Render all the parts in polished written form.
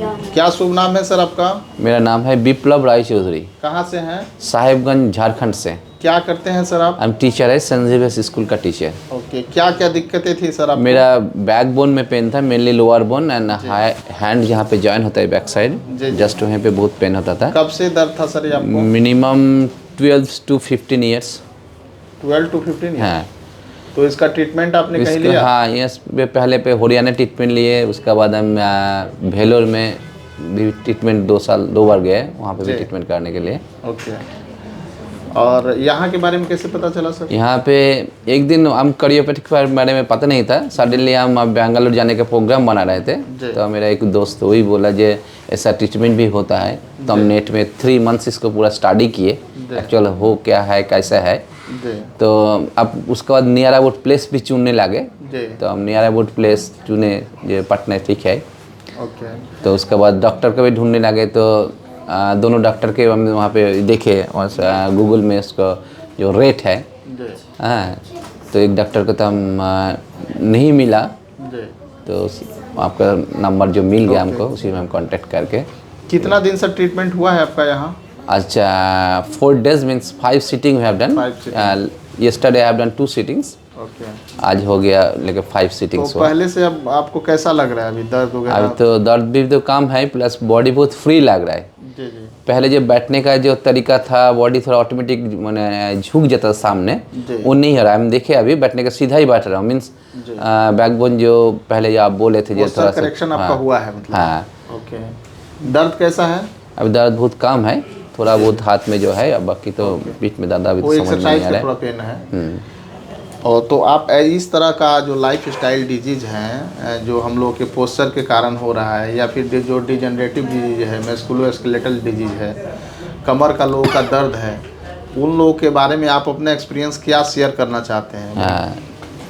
क्या शुभ नाम है सर आपका? मेरा नाम है विप्लव राय चौधरी। कहाँ से हैं? साहिबगंज झारखंड से। क्या करते हैं सर आप? हम टीचर है, सेंट जेवियर्स स्कूल का टीचर। ओके, क्या क्या दिक्कतें थी सर आपको? मेरा बैक बोन में पेन था, mainly lower bone and hand जहाँ पे जॉइन होता है बैक साइड, जस्ट वहीं पे बहुत पेन होता था। कब से दर्द था सर ये आपको? Minimum 12 to 15 years. 12 to 15 years? हाँ। तो इसका ट्रीटमेंट आपने कहीं लिया? हाँ, यस, पहले पे हरियाणा ट्रीटमेंट लिए, उसके बाद हम भेलोर में भी ट्रीटमेंट 2 बार गए, वहाँ पे भी ट्रीटमेंट करने के लिए। ओके, और यहाँ के बारे में कैसे पता चला सर? यहाँ पे एक दिन हम करियोपैथिक के बारे में पता नहीं था, सडनली हम बेंगलोर जाने का प्रोग्राम बना रहे थे, तो मेरा एक दोस्त वही बोला जे ऐसा ट्रीटमेंट भी होता है, तो हम नेट में 3 मंथ्स इसको पूरा स्टडी किए, एक्चुअल हो क्या है कैसा है। तो अब उसके बाद नियर अबाउट प्लेस भी चुनने लगे, तो हम नियर अबाउट प्लेस चुने जो पटना ठीक है। ओके, तो उसके बाद डॉक्टर को भी ढूंढने लगे, तो दोनों डॉक्टर के हम वहाँ पे देखे और गूगल में उसका जो रेट है, हाँ, तो एक डॉक्टर को तो हम नहीं मिला, तो आपका नंबर जो मिल गया हमको, उसी में हम कांटेक्ट करके। कितना दिन से ट्रीटमेंट हुआ है आपका यहाँ? अच्छा, 4 days means 5 sitting we have done. Yesterday I have done 2 sittings. Okay, आज हो गया लेकिन 5 सिटिंग्स। तो पहले से अब आपको कैसा लग रहा है अभी, दर्द वगैरह? अभी तो दर्द भी तो कम है, प्लस बॉडी बहुत फ्री लग रहा है। जी जी। पहले जो बैठने का जो तरीका था, बॉडी थोड़ा ऑटोमेटिक मैंने झुक जाता था सामने, वो नहीं हो रहा है। हम देखे अभी बैठने का सीधा ही बैठ रहा हूँ, मीन्स बैकबोन जो पहले जो आप बोले थे, जो थोड़ा सा करेक्शन आपका हुआ है मतलब? हाँ। ओके, दर्द कैसा है? अभी दर्द बहुत कम है, थोड़ा बहुत हाथ में जो है, अब बाकी तो पीठ में ज़्यादा अभी समझ में नहीं आ रहा है। पेन है। और तो आप इस तरह का जो लाइफ स्टाइल डिजीज है, जो हम लोग के पोस्चर के कारण हो रहा है, या फिर जो डिजेनरेटिव डिजीज है, मस्कुलोस्केलेटल डिजीज है, कमर का लोगों का दर्द है, उन लोगों के बारे में आप अपने एक्सपीरियंस क्या शेयर करना चाहते हैं? हाँ,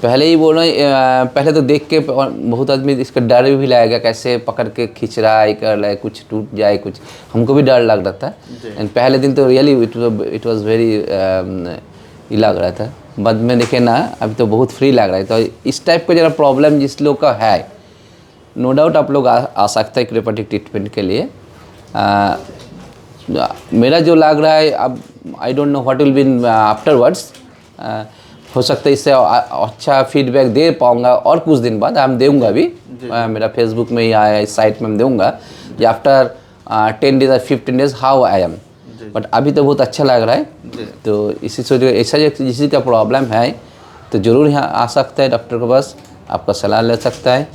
पहले ही बोल रहे हैं, पहले तो देख के बहुत आदमी इसका डर भी लगेगा, कैसे पकड़ के खींच रहा है, कर रहा है, कुछ टूट जाए, कुछ हमको भी डर लग रहा था। एंड पहले दिन तो रियली इट वाज वेरी ये लग रहा था, बाद में देखे ना अभी तो बहुत फ्री लग रहा है। तो इस टाइप का जरा प्रॉब्लम जिस लोग का है, नो डाउट आप लोग आ सकते हैं क्रियोपैथिक ट्रीटमेंट के लिए। मेरा जो लग रहा है, अब I don't know what will be afterwards, हो सकता है इससे अच्छा फीडबैक दे पाऊँगा, और कुछ दिन बाद हम दूँगा भी, मेरा फेसबुक में या इस साइट में हम दूँगा कि after 10 days or 15 days how I am. But अभी तो बहुत अच्छा लग रहा है। तो इसी से ऐसा किसी का प्रॉब्लम है तो ज़रूर यहाँ आ सकता है डॉक्टर के पास, आपका सलाह ले सकता है।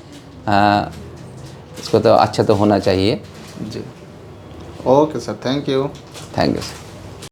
इसको तो अच्छा तो होना चाहिए। जी, okay sir, thank you. Thank you sir.